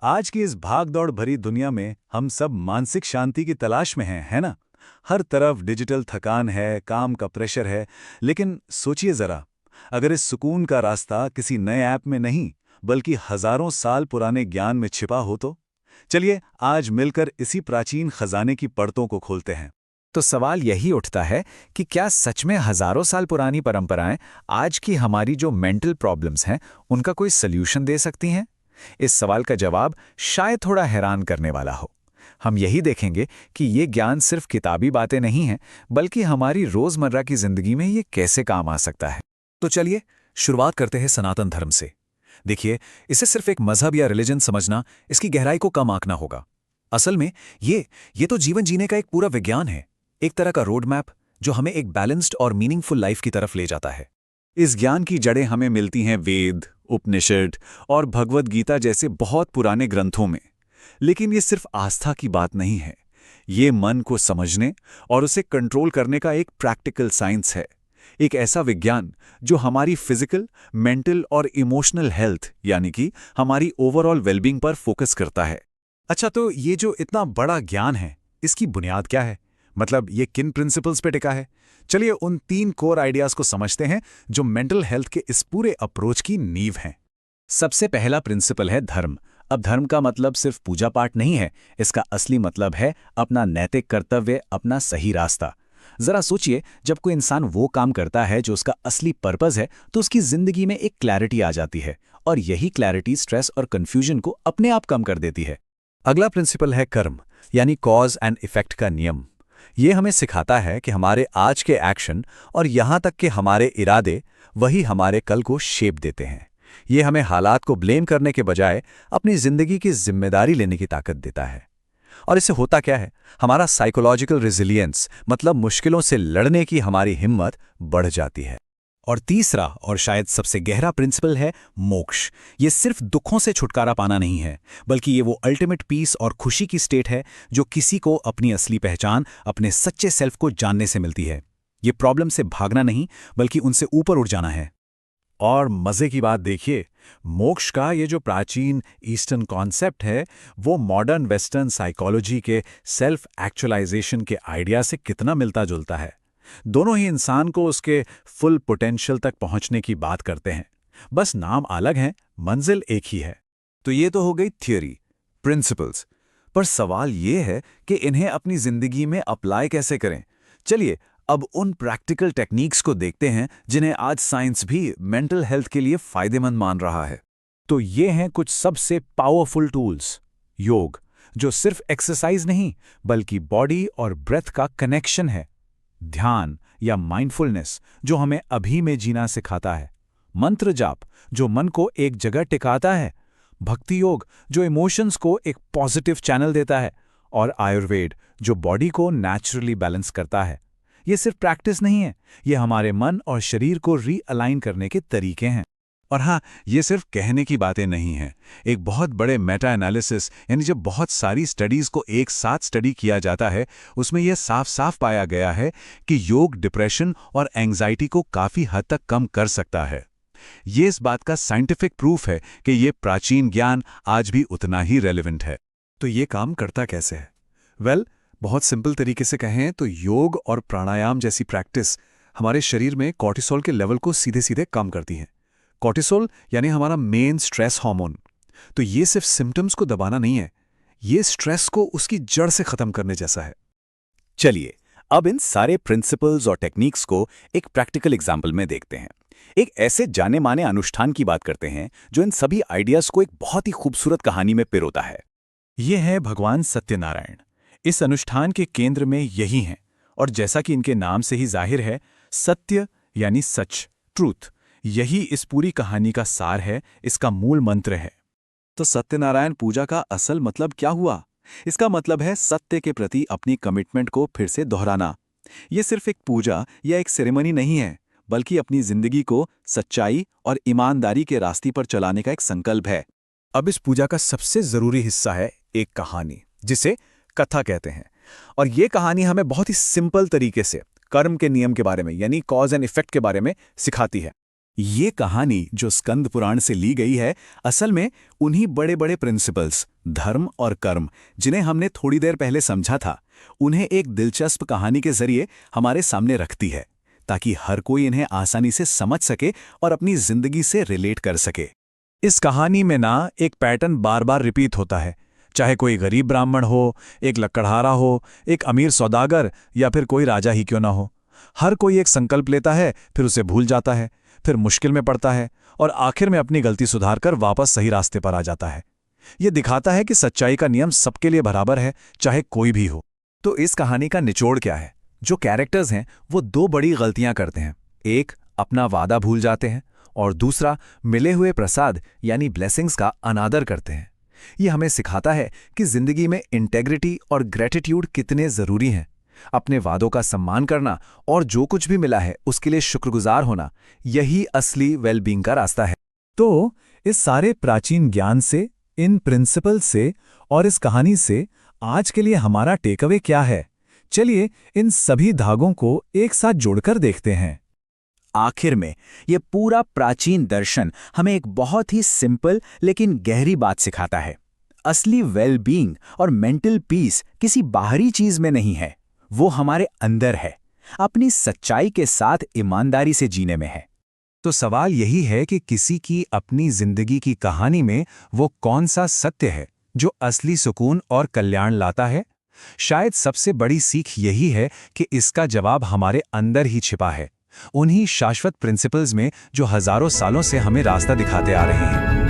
आज की इस भाग-दौड़ भरी दुनिया में हम सब मानसिक शांति की तलाश में हैं, है ना? हर तरफ डिजिटल थकान है, काम का प्रेशर है, लेकिन सोचिए ज़रा, अगर इस सुकून का रास्ता किसी नए ऐप में नहीं, बल्कि हज़ारों साल पुराने ज्ञान में छिपा हो तो? चलिए, आज मिलकर इसी प्राचीन खजाने की परतों को खोलते हैं। तो सवाल यही उठता है कि क्या सच में हजारों साल पुरानी परंपराएं आज की हमारी जो मेंटल प्रॉब्लम्स हैं उनका कोई सल्यूशन दे सकती हैं? इस सवाल का जवाब शायद थोड़ा हैरान करने वाला हो। हम यही देखेंगे कि ये ज्ञान सिर्फ किताबी बातें नहीं हैं, बल्कि हमारी रोजमर्रा की जिंदगी में ये कैसे काम आ सकता है। तो चलिए शुरुआत करते हैं सनातन धर्म से। देखिए, इसे सिर्फ एक मजहब या रिलीजन समझना इसकी गहराई को कम आंकना होगा। असल में ये तो जीवन जीने का एक पूरा विज्ञान है, एक तरह का रोड मैप जो हमें एक बैलेंस्ड और मीनिंगफुल लाइफ की तरफ ले जाता है। इस ज्ञान की जड़ें हमें मिलती हैं वेद, उपनिषद और भगवद गीता जैसे बहुत पुराने ग्रंथों में। लेकिन ये सिर्फ आस्था की बात नहीं है। ये मन को समझने और उसे कंट्रोल करने का एक प्रैक्टिकल साइंस है। एक ऐसा विज्ञान जो हमारी फिजिकल, मेंटल और इमोशनल हेल्थ यानी कि हमारी ओवरऑल वेलबींग पर फोकस करता है। अच्छा, तो ये जो इतना बड़ा ज्ञान है, इसकी बुनियाद क्या है? मतलब ये किन प्रिंसिपल्स पे टिका है? चलिए उन 3 कोर आइडियाज को समझते हैं जो मेंटल हेल्थ के इस पूरे अप्रोच की नींव हैं। सबसे पहला प्रिंसिपल है धर्म। अब धर्म का मतलब सिर्फ पूजा पाठ नहीं है, इसका असली मतलब है अपना नैतिक कर्तव्य, अपना सही रास्ता। जरा सोचिए, जब कोई इंसान वो काम करता है जो उसका असली पर्पस है, तो उसकी जिंदगी में एक क्लैरिटी आ जाती है, और यही क्लैरिटी स्ट्रेस और कंफ्यूजन को अपने आप कम कर देती है। अगला प्रिंसिपल है कर्म, यानी कॉज एंड इफेक्ट का नियम। ये हमें सिखाता है कि हमारे आज के एक्शन और यहाँ तक कि हमारे इरादे वही हमारे कल को शेप देते हैं। ये हमें हालात को ब्लेम करने के बजाय अपनी जिंदगी की जिम्मेदारी लेने की ताकत देता है। और इससे होता क्या है, हमारा साइकोलॉजिकल रेजिलियंस मतलब मुश्किलों से लड़ने की हमारी हिम्मत बढ़ जाती है। और तीसरा और शायद सबसे गहरा प्रिंसिपल है मोक्ष। ये सिर्फ दुखों से छुटकारा पाना नहीं है, बल्कि ये वो अल्टीमेट पीस और खुशी की स्टेट है जो किसी को अपनी असली पहचान, अपने सच्चे सेल्फ को जानने से मिलती है। ये प्रॉब्लम से भागना नहीं, बल्कि उनसे ऊपर उठ जाना है। और मजे की बात देखिए, मोक्ष का ये जो प्राचीन ईस्टर्न कॉन्सेप्ट है, वो मॉडर्न वेस्टर्न साइकोलॉजी के सेल्फ एक्चुअलाइजेशन के आइडिया से कितना मिलता जुलता है। दोनों ही इंसान को उसके फुल पोटेंशियल तक पहुंचने की बात करते हैं, बस नाम अलग हैं, मंजिल एक ही है। तो ये तो हो गई थियोरी, प्रिंसिपल्स। पर सवाल ये है कि इन्हें अपनी जिंदगी में अप्लाई कैसे करें। चलिए अब उन प्रैक्टिकल टेक्निक्स को देखते हैं जिन्हें आज साइंस भी मेंटल हेल्थ के लिए फायदेमंद मान रहा है। तो ये हैं कुछ सबसे पावरफुल टूल्स। योग, जो सिर्फ एक्सरसाइज नहीं, बल्कि बॉडी और ब्रेथ का कनेक्शन है। ध्यान या माइंडफुलनेस, जो हमें अभी में जीना सिखाता है। मंत्र जाप, जो मन को एक जगह टिकाता है। भक्ति योग, जो इमोशंस को एक पॉजिटिव चैनल देता है। और आयुर्वेद, जो बॉडी को नेचुरली बैलेंस करता है। ये सिर्फ प्रैक्टिस नहीं है, ये हमारे मन और शरीर को रीअलाइन करने के तरीके हैं। और हाँ, ये सिर्फ कहने की बातें नहीं हैं। एक बहुत बड़े मेटा एनालिसिस, यानी जब बहुत सारी स्टडीज़ को एक साथ स्टडी किया जाता है, उसमें यह साफ साफ पाया गया है कि योग डिप्रेशन और एंग्जाइटी को काफ़ी हद तक कम कर सकता है। ये इस बात का साइंटिफिक प्रूफ है कि ये प्राचीन ज्ञान आज भी उतना ही रेलेवेंट है। तो ये काम करता कैसे है? बहुत सिंपल तरीके से कहें तो योग और प्राणायाम जैसी प्रैक्टिस हमारे शरीर में कॉर्टिसोल के लेवल को सीधे सीधे कम करती हैं। कॉर्टिसोल यानी हमारा मेन स्ट्रेस हार्मोन। तो ये सिर्फ सिम्टम्स को दबाना नहीं है, ये स्ट्रेस को उसकी जड़ से खत्म करने जैसा है। चलिए अब इन सारे प्रिंसिपल्स और टेक्निक्स को एक प्रैक्टिकल एग्जाम्पल में देखते हैं। एक ऐसे जाने माने अनुष्ठान की बात करते हैं जो इन सभी आइडियाज को एक बहुत ही खूबसूरत कहानी में पिरोता है। ये है भगवान सत्यनारायण। इस अनुष्ठान के केंद्र में यही हैं, और जैसा कि इनके नाम से ही जाहिर है, सत्य यानी सच, ट्रूथ, यही इस पूरी कहानी का सार है, इसका मूल मंत्र है। तो सत्यनारायण पूजा का असल मतलब क्या हुआ? इसका मतलब है सत्य के प्रति अपनी कमिटमेंट को फिर से दोहराना। ये सिर्फ एक पूजा या एक सेरेमनी नहीं है, बल्कि अपनी जिंदगी को सच्चाई और ईमानदारी के रास्ते पर चलाने का एक संकल्प है। अब इस पूजा का सबसे जरूरी हिस्सा है एक कहानी, जिसे कथा कहते हैं। और ये कहानी हमें बहुत ही सिंपल तरीके से कर्म के नियम के बारे में, यानी कॉज एंड इफेक्ट के बारे में सिखाती है। ये कहानी जो स्कंद पुराण से ली गई है, असल में उन्हीं बड़े बड़े प्रिंसिपल्स धर्म और कर्म, जिन्हें हमने थोड़ी देर पहले समझा था, उन्हें एक दिलचस्प कहानी के जरिए हमारे सामने रखती है, ताकि हर कोई इन्हें आसानी से समझ सके और अपनी जिंदगी से रिलेट कर सके। इस कहानी में ना एक पैटर्न बार बार रिपीट होता है, चाहे कोई गरीब ब्राह्मण हो, एक लकड़हारा हो, एक अमीर सौदागर या फिर कोई राजा ही क्यों ना हो। हर कोई एक संकल्प लेता है, फिर उसे भूल जाता है, फिर मुश्किल में पड़ता है और आखिर में अपनी गलती सुधारकर वापस सही रास्ते पर आ जाता है। ये दिखाता है कि सच्चाई का नियम सबके लिए बराबर है, चाहे कोई भी हो। तो इस कहानी का निचोड़ क्या है? जो कैरेक्टर्स हैं वो दो बड़ी गलतियां करते हैं। एक, अपना वादा भूल जाते हैं और दूसरा, मिले हुए प्रसाद यानी ब्लेसिंग्स का अनादर करते हैं। ये हमें सिखाता है कि जिंदगी में इंटेग्रिटी और ग्रेटिट्यूड कितने जरूरी हैं। अपने वादों का सम्मान करना और जो कुछ भी मिला है उसके लिए शुक्रगुजार होना, यही असली वेलबींग का रास्ता है। तो इस सारे प्राचीन ज्ञान से, इन प्रिंसिपल से और इस कहानी से आज के लिए हमारा टेकअवे क्या है? चलिए इन सभी धागों को एक साथ जोड़कर देखते हैं। आखिर में ये पूरा प्राचीन दर्शन हमें एक बहुत ही सिंपल लेकिन गहरी बात सिखाता है। असली वेलबींग और मेंटल पीस किसी बाहरी चीज में नहीं है, वो हमारे अंदर है, अपनी सच्चाई के साथ ईमानदारी से जीने में है। तो सवाल यही है कि किसी की अपनी जिंदगी की कहानी में वो कौन सा सत्य है जो असली सुकून और कल्याण लाता है? शायद सबसे बड़ी सीख यही है कि इसका जवाब हमारे अंदर ही छिपा है, उन्हीं शाश्वत प्रिंसिपल्स में जो हजारों सालों से हमें रास्ता दिखाते आ रहे हैं।